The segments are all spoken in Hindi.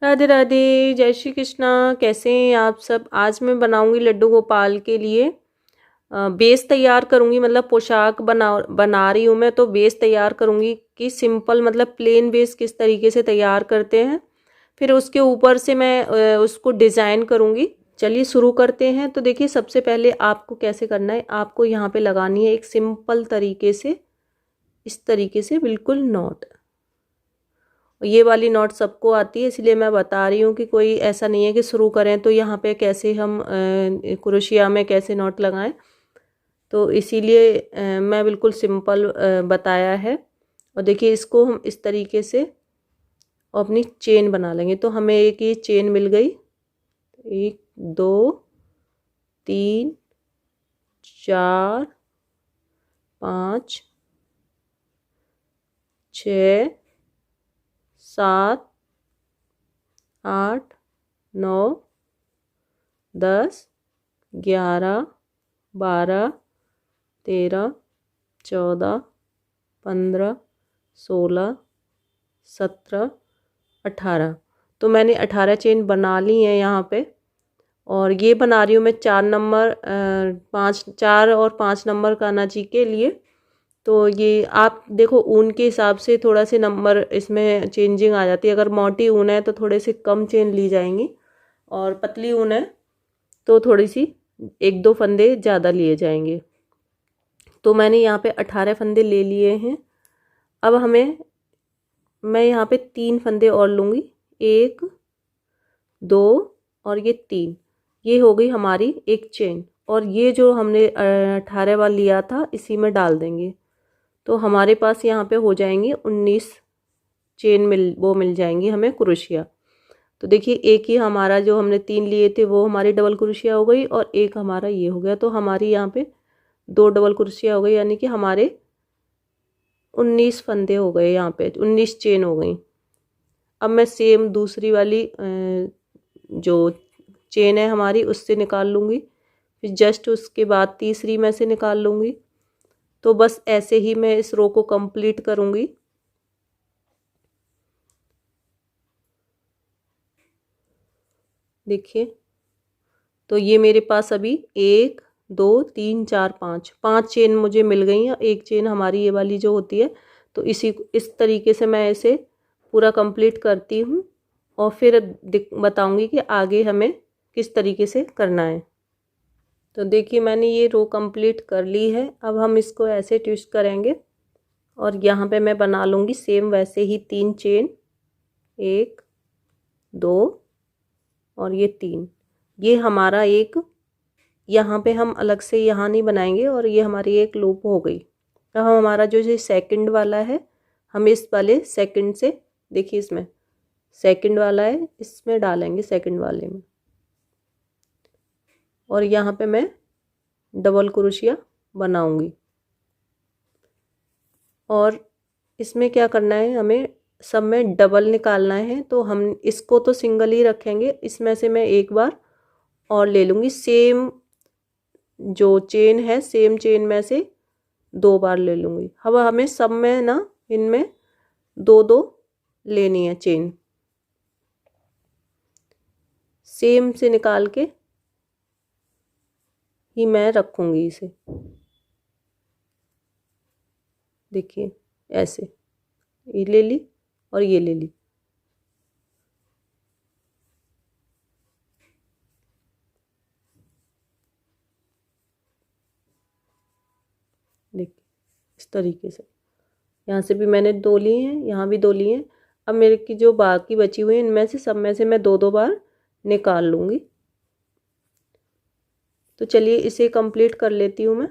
राधे राधे, जय श्री कृष्णा। कैसे हैं आप सब। आज मैं बनाऊंगी लड्डू गोपाल के लिए बेस तैयार करूंगी। मतलब पोशाक बना रही हूँ मैं, तो बेस तैयार करूंगी कि सिंपल मतलब प्लेन बेस किस तरीके से तैयार करते हैं, फिर उसके ऊपर से मैं उसको डिज़ाइन करूंगी। चलिए शुरू करते हैं। तो देखिए, सबसे पहले आपको कैसे करना है, आपको यहाँ पे लगानी है एक सिंपल तरीके से, इस तरीके से बिल्कुल नॉट। ये वाली नॉट सबको आती है, इसलिए मैं बता रही हूँ कि कोई ऐसा नहीं है कि शुरू करें तो यहाँ पे कैसे हम क्रोशिया में कैसे नॉट लगाएं। तो इसीलिए मैं बिल्कुल सिंपल बताया है। और देखिए, इसको हम इस तरीके से अपनी चेन बना लेंगे। तो हमें एक ये चेन मिल गई, 1 2 3 4 5 6 7 8 9 10 11 12 13 14 15 16 17 18। तो मैंने 18 चेन बना ली हैं यहाँ पे। और ये बना रही हूँ मैं 4 नंबर 4 और 5 नंबर कान्हा के लिए। तो ये आप देखो, ऊन के हिसाब से थोड़ा से नंबर इसमें चेंजिंग आ जाती है। अगर मोटी ऊन है तो थोड़े से कम चेन ली जाएंगी, और पतली ऊन है तो थोड़ी सी 1-2 फंदे ज़्यादा लिए जाएंगे। तो मैंने यहाँ पे 18 फंदे ले लिए हैं। अब मैं यहाँ पे 3 फंदे और लूँगी, 1 2 और ये 3। ये हो गई हमारी एक चेन। और ये जो हमने 18 बार लिया था इसी में डाल देंगे, तो हमारे पास यहाँ पे हो जाएंगी 19 चेन मिल जाएंगी हमें क्रोशिया। तो देखिए, एक ही हमारा जो हमने 3 लिए थे वो हमारी डबल क्रोशिया हो गई, और एक हमारा ये हो गया। तो हमारी यहाँ पे 2 डबल क्रोशिया हो गई, यानी कि हमारे 19 फंदे हो गए, यहाँ पे 19 चेन हो गई। अब मैं सेम दूसरी वाली जो चेन है हमारी उससे निकाल लूँगी, फिर जस्ट उसके बाद तीसरी में से निकाल लूँगी। तो बस ऐसे ही मैं इस रो को कंप्लीट करूँगी। देखिए, तो ये मेरे पास अभी 1 2 3 4 5 चेन मुझे मिल गई हैं। एक चेन हमारी ये वाली जो होती है, तो इस तरीके से मैं इसे पूरा कंप्लीट करती हूँ, और फिर बताऊंगी कि आगे हमें किस तरीके से करना है। तो देखिए, मैंने ये रो कंप्लीट कर ली है। अब हम इसको ऐसे ट्विस्ट करेंगे, और यहाँ पे मैं बना लूँगी सेम वैसे ही 3 चेन, 1 2 और ये 3। ये हमारा एक, यहाँ पे हम अलग से यहाँ नहीं बनाएंगे, और ये हमारी एक लूप हो गई। अब हमारा जो ये सेकंड वाला है, हम इस वाले सेकंड से, देखिए इसमें सेकंड वाला है, इसमें डालेंगे सेकंड वाले में, और यहाँ पे मैं डबल क्रोशिया बनाऊंगी। और इसमें क्या करना है, हमें सब में डबल निकालना है। तो हम इसको तो सिंगल ही रखेंगे, इसमें से मैं एक बार और ले लूँगी। सेम जो चेन है, सेम चेन में से 2 बार ले लूँगी। अब हमें सब में ना, इनमें 2-2 लेनी है चेन, सेम से निकाल के ही मैं रखूँगी इसे। देखिए, ऐसे ये ले ली और ये ले ली। देखिए, इस तरीके से यहाँ से भी मैंने 2 लिए हैं, यहाँ भी 2 लिए हैं। अब मेरे की जो बाकी बची हुई है, इनमें से सब में से मैं 2-2 बार निकाल लूँगी। तो चलिए इसे कंप्लीट कर लेती हूँ मैं।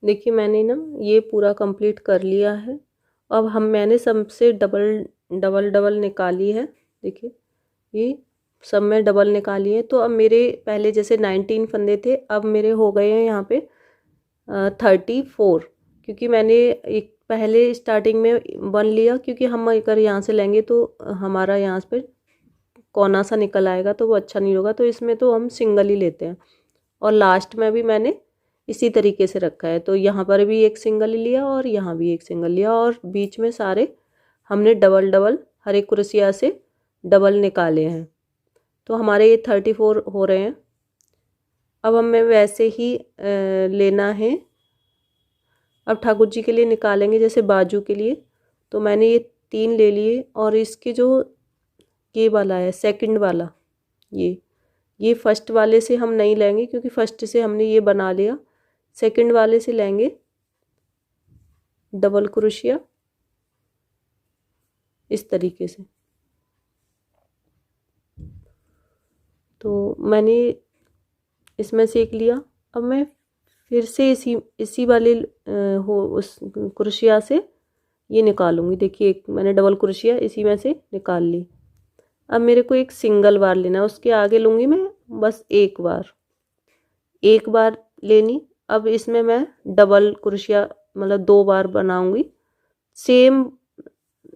देखिए, मैंने ना ये पूरा कंप्लीट कर लिया है। अब मैंने सबसे डबल डबल डबल निकाली है। देखिए, ये सब में डबल निकाली है। तो अब मेरे पहले जैसे 19 फंदे थे, अब मेरे हो गए हैं यहाँ पे 34, क्योंकि मैंने एक पहले स्टार्टिंग में 1 लिया, क्योंकि हम अगर यहाँ से लेंगे तो हमारा यहाँ पे कोना सा निकल आएगा, तो वो अच्छा नहीं होगा। तो इसमें तो हम सिंगल ही लेते हैं। और लास्ट में भी मैंने इसी तरीके से रखा है। तो यहाँ पर भी एक सिंगल लिया, और यहाँ भी एक सिंगल लिया, और बीच में सारे हमने डबल डबल हर एक क्रोशिया से डबल निकाले हैं। तो हमारे ये 34 हो रहे हैं। अब हमें वैसे ही लेना है। अब ठाकुर जी के लिए निकालेंगे जैसे बाजू के लिए। तो मैंने ये 3 ले लिए और इसके जो ये वाला है सेकंड वाला, ये फर्स्ट वाले से हम नहीं लेंगे क्योंकि फर्स्ट से हमने ये बना लिया। सेकंड वाले से लेंगे डबल क्रोशिया इस तरीके से। तो मैंने इसमें से एक लिया। अब मैं फिर से इसी वाले उस क्रोशिया से ये निकालूंगी। देखिए एक मैंने डबल क्रोशिया इसी में से निकाल ली। अब मेरे को एक सिंगल बार लेना है, उसके आगे लूँगी मैं बस एक बार लेनी। अब इसमें मैं डबल क्रोशिया मतलब 2 बार बनाऊंगी। सेम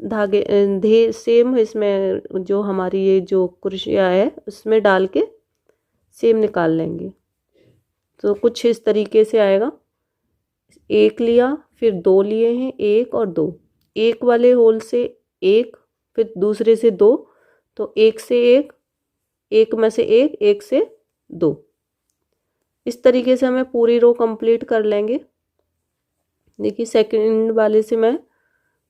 धागे सेम इसमें जो हमारी ये जो क्रोशिया है उसमें डाल के सेम निकाल लेंगे। तो कुछ इस तरीके से आएगा। एक लिया, फिर 2 लिए हैं, 1 और 2। एक वाले होल से 1, फिर दूसरे से 2, तो 1 से 1, 1 में से 1, 1 से 2। इस तरीके से हमें पूरी रो कंप्लीट कर लेंगे। देखिए सेकंड वाले से मैं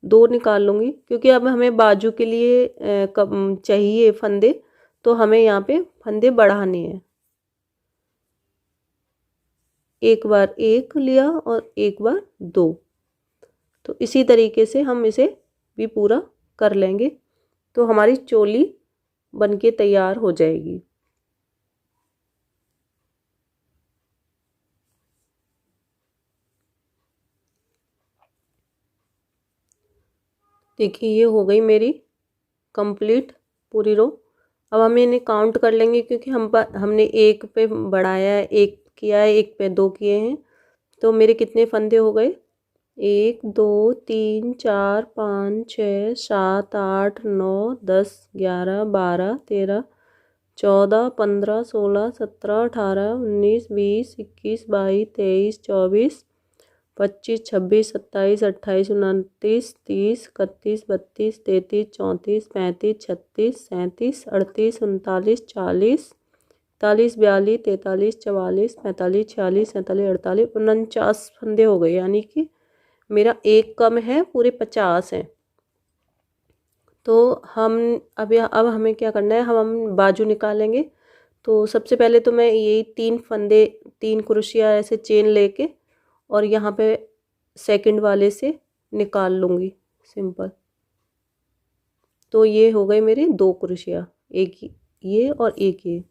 2 निकाल लूँगी क्योंकि अब हमें बाजू के लिए चाहिए फंदे, तो हमें यहाँ पे फंदे बढ़ाने हैं। एक बार 1 लिया और एक बार 2। तो इसी तरीके से हम इसे भी पूरा कर लेंगे तो हमारी चोली बनके तैयार हो जाएगी। देखिए ये हो गई मेरी कंप्लीट पूरी रो। अब हम इन्हें काउंट कर लेंगे क्योंकि हमने 1 पे बढ़ाया है, 1 किया है, 1 पे 2 किए हैं। तो मेरे कितने फंदे हो गए? 1 2 3 4 5 6 7 8 9 10 11 12 13 14 15 16 17 18 19 20 21 22 23 24 25 26 27 28 29 30 31 32 33 34 35 36 37 38 39 40 41 42 43 44 45 46 47 48 49 फंदे हो गए, यानी कि मेरा एक कम है, पूरे 50 हैं। तो हम अब हमें क्या करना है, हम बाजू निकालेंगे। तो सबसे पहले तो मैं यही 3 फंदे 3 क्रोशिया ऐसे चेन लेके और यहाँ पे सेकंड वाले से निकाल लूँगी सिंपल। तो ये हो गए मेरे 2 क्रोशिया, एक ये और एक ये।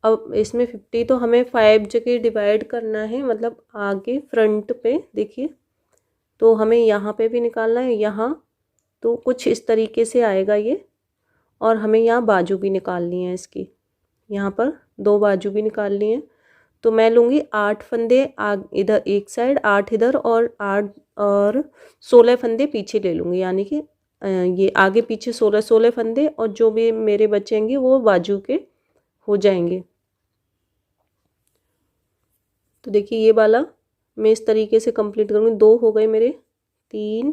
अब इसमें 50 तो हमें 5 जगह डिवाइड करना है, मतलब आगे फ्रंट पे देखिए। तो हमें यहाँ पे भी निकालना है, यहाँ तो कुछ इस तरीके से आएगा ये। और हमें यहाँ बाजू भी निकालनी है इसकी, यहाँ पर 2 बाजू भी निकालनी है। तो मैं लूँगी 8 फंदे इधर एक साइड, 8 इधर और 8 और 16 फंदे पीछे ले लूँगी, यानी कि ये आगे पीछे 16 फंदे और जो भी मेरे बचेंगे वो बाजू के हो जाएंगे। तो देखिए ये वाला मैं इस तरीके से कंप्लीट करूँगी। 2 हो गए मेरे, 3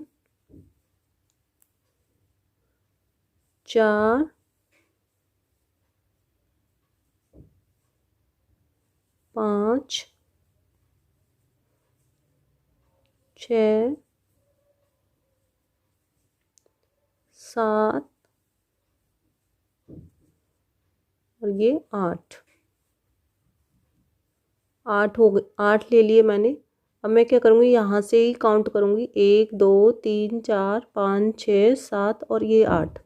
4 5 6 7 और ये 8 हो गए, 8 ले लिए मैंने। अब मैं क्या करूँगी, यहाँ से ही काउंट करूँगी, 1 2 3 4 5 6 7 और ये 8।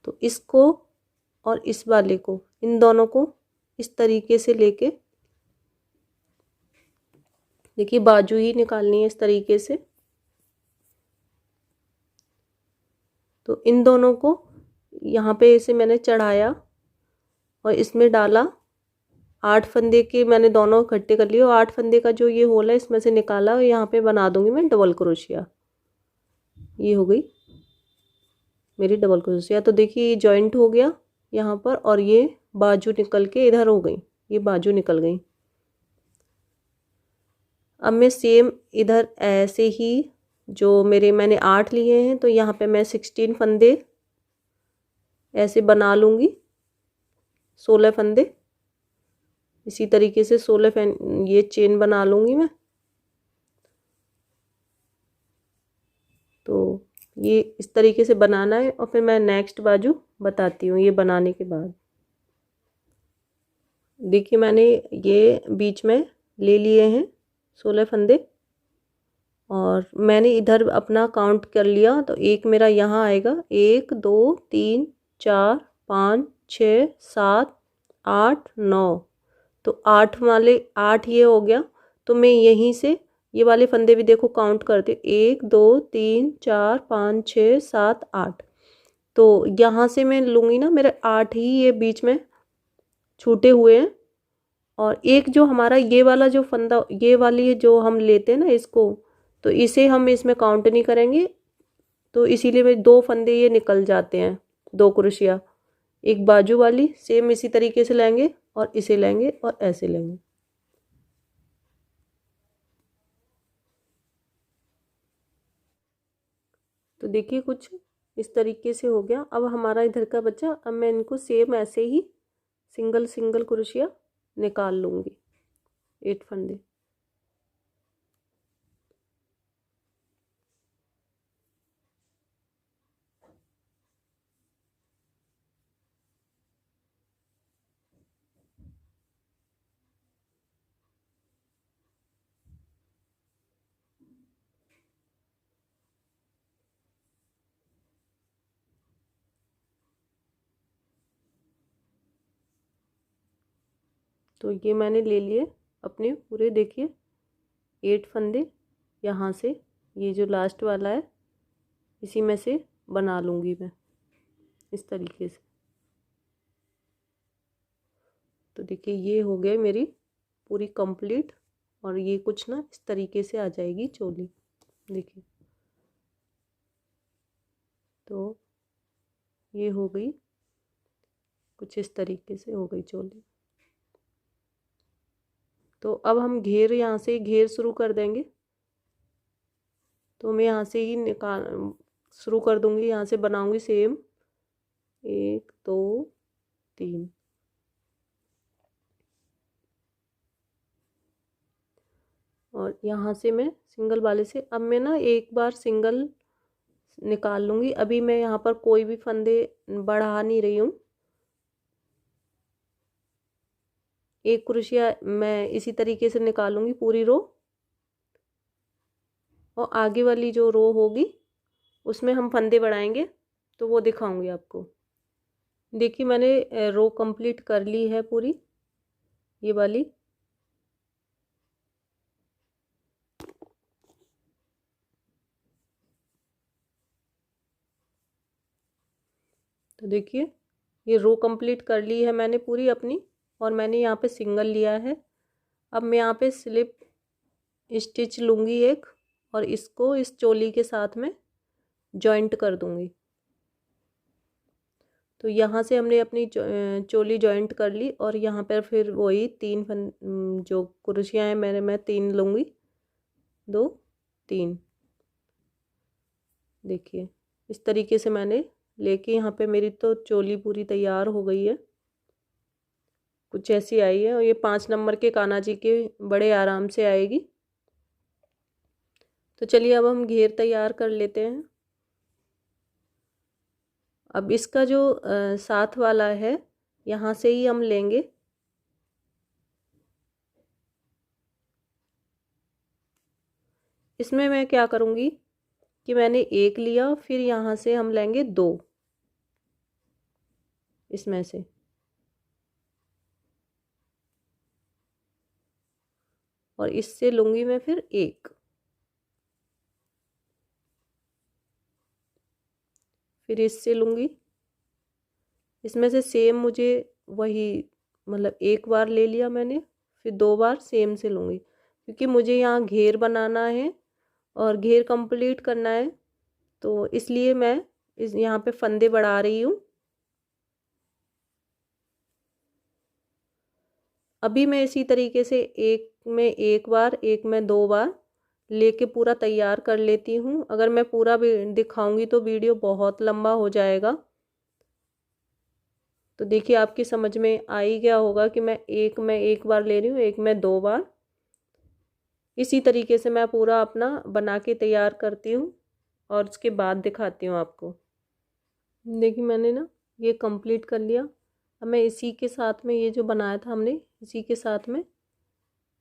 तो इसको और इस वाले को, इन दोनों को इस तरीके से लेके देखिए बाजू ही निकालनी है इस तरीके से। तो इन दोनों को यहाँ पे इसे मैंने चढ़ाया और इसमें डाला। 8 फंदे के मैंने दोनों इकट्ठे कर लिए और 8 फंदे का जो ये होल है इसमें से निकाला और यहाँ पे बना दूंगी मैं डबल क्रोशिया। ये हो गई मेरी डबल क्रोशिया। तो देखिए ये जॉइंट हो गया यहाँ पर और ये बाजू निकल के इधर हो गई, ये बाजू निकल गई। अब मैं सेम इधर ऐसे ही जो मैंने 8 लिए हैं तो यहाँ पे मैं 16 फंदे ऐसे बना लूँगी 16 फंदे। इसी तरीके से 16 ये चेन बना लूँगी मैं। तो ये इस तरीके से बनाना है और फिर मैं नेक्स्ट बाजू बताती हूँ ये बनाने के बाद। देखिए मैंने ये बीच में ले लिए हैं 16 फंदे और मैंने इधर अपना काउंट कर लिया। तो एक मेरा यहाँ आएगा 1 2 3 4 5 6 7 8 9। तो 8 वाले 8 ये हो गया। तो मैं यहीं से ये वाले फंदे भी देखो काउंट करते 1 2 3 4 5 6 7 8। तो यहाँ से मैं लूँगी ना, मेरे 8 ही ये बीच में छूटे हुए हैं। और एक जो हमारा ये वाला जो फंदा, ये वाली जो हम लेते हैं ना इसको, तो इसे हम इसमें काउंट नहीं करेंगे। तो इसीलिए मेरे 2 फंदे ये निकल जाते हैं, 2 कुर्सियाँ। एक बाजू वाली सेम इसी तरीके से लेंगे और इसे लेंगे और ऐसे लेंगे। तो देखिए कुछ इस तरीके से हो गया। अब हमारा इधर का बच्चा, अब मैं इनको सेम ऐसे ही सिंगल सिंगल कुर्सियाँ निकाल लूँगी 8 फंदे। तो ये मैंने ले लिए अपने पूरे, देखिए 8 फंदे। यहाँ से ये जो लास्ट वाला है इसी में से बना लूँगी मैं इस तरीके से। तो देखिए ये हो गए मेरी पूरी कंप्लीट। और ये कुछ ना इस तरीके से आ जाएगी चोली, देखिए। तो ये हो गई, कुछ इस तरीके से हो गई चोली। तो अब हम घेर, यहाँ से घेर शुरू कर देंगे। तो मैं यहाँ से ही निकाल शुरू कर दूँगी, यहाँ से बनाऊँगी सेम 1 2 3। और यहाँ से मैं सिंगल वाले से अब मैं ना एक बार सिंगल निकाल लूँगी। अभी मैं यहाँ पर कोई भी फंदे बढ़ा नहीं रही हूँ। एक क्रोशिया मैं इसी तरीके से निकालूंगी पूरी रो, और आगे वाली जो रो होगी उसमें हम फंदे बढ़ाएंगे, तो वो दिखाऊंगी आपको। देखिए मैंने रो कंप्लीट कर ली है पूरी, ये वाली। तो देखिए ये रो कंप्लीट कर ली है मैंने पूरी अपनी, और मैंने यहाँ पे सिंगल लिया है। अब मैं यहाँ पे स्लिप स्टिच लूँगी एक, और इसको इस चोली के साथ में जॉइंट कर दूँगी। तो यहाँ से हमने अपनी चोली जॉइंट कर ली, और यहाँ पर फिर वही 3 जो कुर्सियाँ हैं मैं 3 लूँगी, 2 3। देखिए इस तरीके से मैंने लेके यहाँ पे मेरी तो चोली पूरी तैयार हो गई है, कुछ ऐसी आई है। और ये 5 नंबर के कान्हा जी के बड़े आराम से आएगी। तो चलिए अब हम घेर तैयार कर लेते हैं। अब इसका जो साथ वाला है यहाँ से ही हम लेंगे। इसमें मैं क्या करूँगी कि मैंने 1 लिया, फिर यहाँ से हम लेंगे 2 इसमें से, और इससे लूँगी मैं फिर 1, फिर इससे लूँगी। इसमें से सेम मुझे वही, मतलब 1 बार ले लिया मैंने, फिर 2 बार सेम से लूँगी, क्योंकि मुझे यहाँ घेर बनाना है और घेर कंप्लीट करना है। तो इसलिए मैं यहाँ पे फंदे बढ़ा रही हूँ। अभी मैं इसी तरीके से एक में 1 बार, एक में 2 बार लेके पूरा तैयार कर लेती हूँ। अगर मैं पूरा भी दिखाऊंगी तो वीडियो बहुत लंबा हो जाएगा। तो देखिए आपकी समझ में आ ही गया होगा कि मैं एक बार ले रही हूँ, एक मैं 2 बार। इसी तरीके से मैं पूरा अपना बना के तैयार करती हूँ और उसके बाद दिखाती हूँ आपको। देखिए मैंने ना ये कंप्लीट कर लिया। अब मैं इसी के साथ में ये जो बनाया था हमने, इसी के साथ में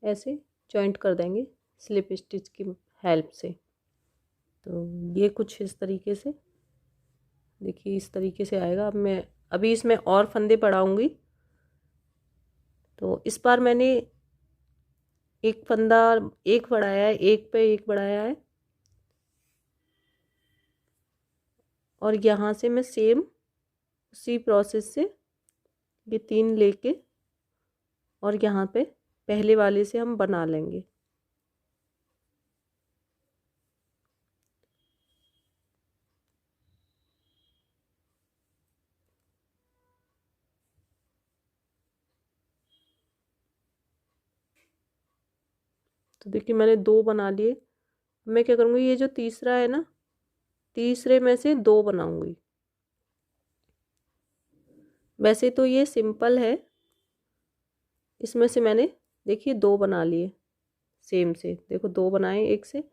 ऐसे जॉइंट कर देंगे स्लिप स्टिच की हेल्प से। तो ये कुछ इस तरीके से, देखिए इस तरीके से आएगा। अब मैं अभी इसमें और फंदे बढ़ाऊंगी। तो इस बार मैंने एक फंदा एक बढ़ाया है, एक पे एक बढ़ाया है, और यहाँ से मैं सेम उसी प्रोसेस से ये 3 लेके और यहाँ पे पहले वाले से हम बना लेंगे। तो देखिए मैंने 2 बना लिए। मैं क्या करूँगी, ये जो तीसरा है ना, तीसरे में से 2 बनाऊंगी। वैसे तो ये सिंपल है, इसमें से मैंने देखिए 2 बना लिए सेम से। देखो 2 बनाए एक से,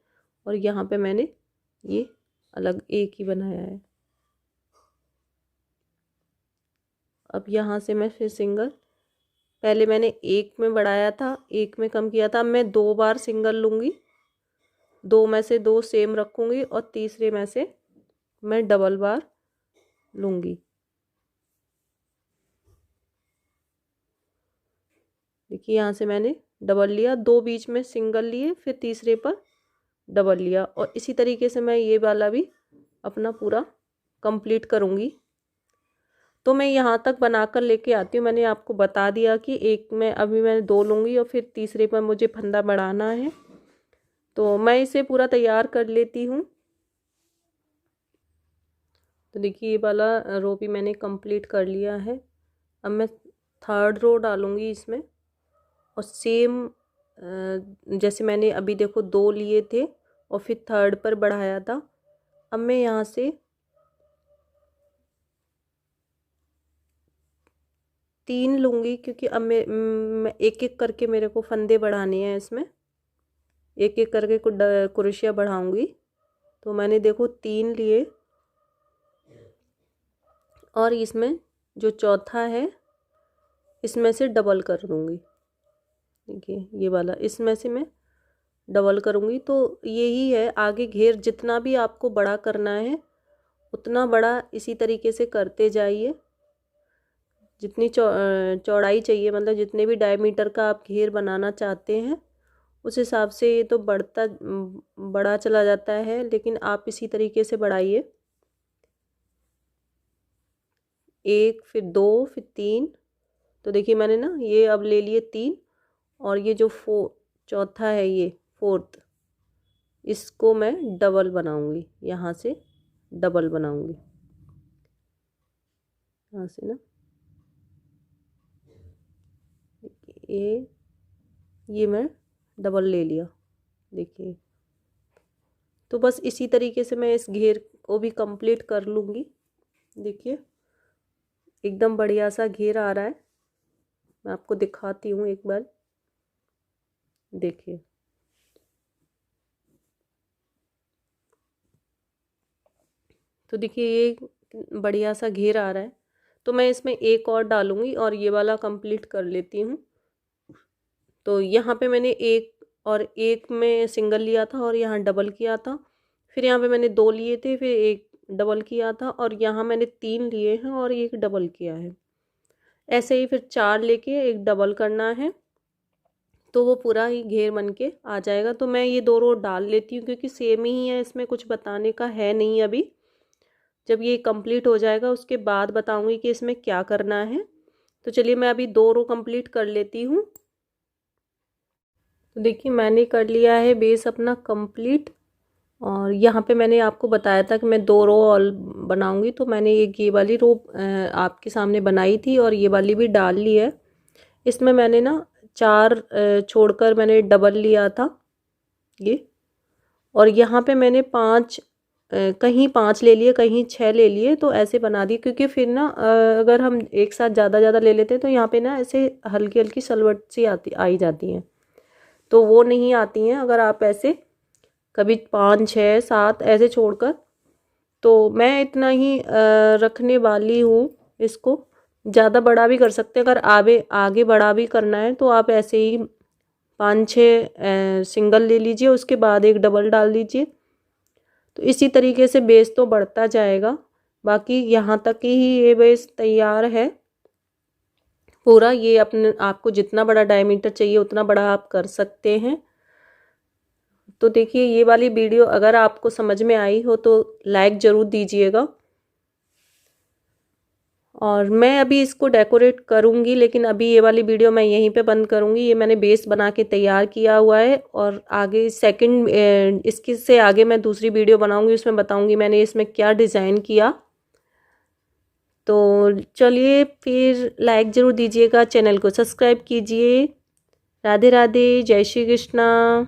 और यहाँ पे मैंने ये अलग एक ही बनाया है। अब यहाँ से मैं फिर सिंगल, पहले मैंने एक में बढ़ाया था, एक में कम किया था। अब मैं 2 बार सिंगल लूँगी, 2 में से 2 सेम रखूँगी और तीसरे में से मैं डबल बार लूँगी। देखिए यहाँ से मैंने डबल लिया, 2 बीच में सिंगल लिए, फिर तीसरे पर डबल लिया, और इसी तरीके से मैं ये वाला भी अपना पूरा कंप्लीट करूँगी। तो मैं यहाँ तक बनाकर लेके आती हूँ। मैंने आपको बता दिया कि एक में अभी मैं 2 लूँगी और फिर तीसरे पर मुझे फंदा बढ़ाना है। तो मैं इसे पूरा तैयार कर लेती हूँ। तो देखिए ये वाला रो भी मैंने कंप्लीट कर लिया है। अब मैं 3rd रो डालूँगी इसमें, और सेम जैसे मैंने अभी देखो 2 लिए थे और फिर 3rd पर बढ़ाया था। अब मैं यहाँ से 3 लूँगी, क्योंकि अब मैं एक एक करके मेरे को फंदे बढ़ाने हैं इसमें, एक एक करके कुर्सियाँ बढ़ाऊँगी। तो मैंने देखो 3 लिए, और इसमें जो चौथा है इसमें से डबल कर दूँगी। देखिए ये वाला, इसमें से मैं डबल करूँगी। तो यही है, आगे घेर जितना भी आपको बड़ा करना है उतना बड़ा इसी तरीके से करते जाइए। जितनी चौड़ाई चाहिए, मतलब जितने भी डायमीटर का आप घेर बनाना चाहते हैं उस हिसाब से ये तो बड़ा चला जाता है, लेकिन आप इसी तरीके से बढ़ाइए। 1 फिर 2 फिर 3। तो देखिए मैंने ना ये अब ले लिए 3, और ये जो चौथा है ये 4th, इसको मैं डबल बनाऊंगी। यहाँ से डबल बनाऊंगी, यहाँ से ना ये मैं डबल ले लिया। देखिए तो बस इसी तरीके से मैं इस घेर को भी कंप्लीट कर लूँगी। देखिए एकदम बढ़िया सा घेर आ रहा है। मैं आपको दिखाती हूँ एक बार, देखिए। तो देखिए ये बढ़िया सा घेर आ रहा है। तो मैं इसमें एक और डालूँगी और ये वाला कंप्लीट कर लेती हूँ। तो यहाँ पे मैंने एक में सिंगल लिया था और यहाँ डबल किया था। फिर यहाँ पे मैंने 2 लिए थे, फिर एक डबल किया था, और यहाँ मैंने 3 लिए हैं और एक डबल किया है। ऐसे ही फिर 4 लेके एक डबल करना है, तो वो पूरा ही घेर बन के आ जाएगा। तो मैं ये 2 रो डाल लेती हूँ क्योंकि सेम ही है, इसमें कुछ बताने का है नहीं अभी। जब ये कंप्लीट हो जाएगा उसके बाद बताऊँगी कि इसमें क्या करना है। तो चलिए मैं अभी 2 रो कंप्लीट कर लेती हूँ। तो देखिए मैंने कर लिया है बेस अपना कंप्लीट, और यहाँ पे मैंने आपको बताया था कि मैं 2 रो और बनाऊंगी। तो मैंने ये वाली रो आपके सामने बनाई थी और ये वाली भी डाल ली है। इसमें मैंने ना 4 छोड़कर मैंने डबल लिया था ये, और यहाँ पे मैंने 5 कहीं 5 ले लिए, कहीं 6 ले लिए, तो ऐसे बना दिए, क्योंकि फिर ना अगर हम एक साथ ज़्यादा ज़्यादा ले लेते हैं तो यहाँ पे ना ऐसे हल्की हल्की सलवट सी आई जाती हैं, तो वो नहीं आती हैं अगर आप ऐसे कभी 5 6 7 ऐसे छोड़कर। तो मैं इतना ही रखने वाली हूँ इसको। ज़्यादा बड़ा भी कर सकते हैं, अगर आगे आगे बड़ा भी करना है तो आप ऐसे ही 5 6 सिंगल ले लीजिए, उसके बाद एक डबल डाल दीजिए। तो इसी तरीके से बेस तो बढ़ता जाएगा। बाकी यहाँ तक ही ये बेस तैयार है पूरा। ये अपने आपको जितना बड़ा डायमीटर चाहिए उतना बड़ा आप कर सकते हैं। तो देखिए, ये वाली वीडियो अगर आपको समझ में आई हो तो लाइक ज़रूर दीजिएगा। और मैं अभी इसको डेकोरेट करूँगी, लेकिन अभी ये वाली वीडियो मैं यहीं पे बंद करूँगी। ये मैंने बेस बना के तैयार किया हुआ है, और आगे सेकंड इसके से आगे मैं दूसरी वीडियो बनाऊँगी, उसमें बताऊँगी मैंने इसमें क्या डिज़ाइन किया। तो चलिए फिर, लाइक ज़रूर दीजिएगा, चैनल को सब्सक्राइब कीजिए। राधे राधे, जय श्री कृष्णा।